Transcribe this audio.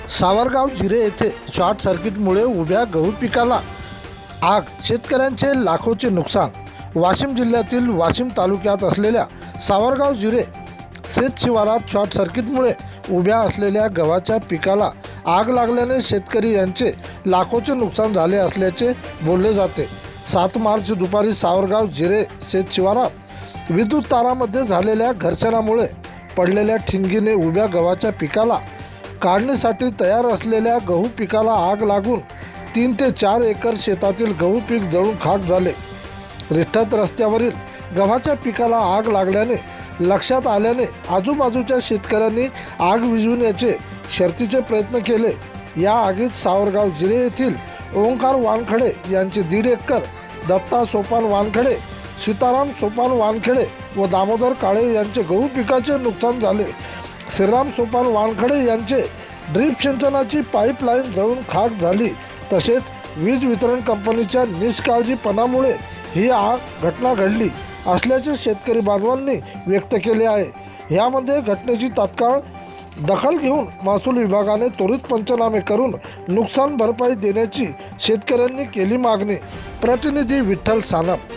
सावरगाव जिरे येथे शॉर्ट सर्किटमुळे उभ्या गहू पिकाला आग, शेतकऱ्यांचे लाखोचे नुकसान। वाशिम जिल्ह्यातील वाशिम तालुक्यात असलेल्या सावरगाव जिरे शेत शिवारात शॉर्ट सर्किटमुळे उभ्या असलेल्या गव्हाच्या पिकाला आग लागल्याने शेतकरी यांचे लाखोचे नुकसान झाले असल्याचे बोलले जाते। 7 मार्च दुपारी सावरगाव जिरे शेत शिवारात विद्युत तारामध्ये झालेल्या घर्षणामुळे पडलेल्या ठिणगीने उभ्या गव्हाच्या पिकाला काढणीसाठी तयार असलेल्या गहू पिकाला आग लागून 3 ते 4 एकर शेतातील गहू पीक जळून खाक झाले। रिठ्ठत रस्त्यावरील गव्हाच्या पिकाला आग लागल्याने लक्षात आल्याने आजूबाजूच्या शेतकऱ्यांनी आग विझवण्याचे शर्थीचे प्रयत्न केले। या आगीत सावरगाव जिरे येथील ओंकार वानखडे यांचे 1.5 एकर, दत्ता सोपान वानखडे, सीताराम सोपान वानखडे व दामोदर काळे यांचे गहू पिकाचे नुकसान झाले। श्रीराम सोपान वानखडे यांचे ड्रीप सिंचनाची पाईपलाईन जळून खाक झाली। तसेच वीज वितरण कंपनीच्या निष्काळजीपणामुळे ही घटना घडली असल्याचे शेतकरी बांधवांनी व्यक्त केले आहे। यामध्ये घटनेची तात्काळ दखल घेऊन महसूल विभागाने त्वरित पंचनामे करून नुकसान भरपाई देण्याची शेतकऱ्यांनी केली मागणी। प्रतिनिधी विठ्ठल सानप।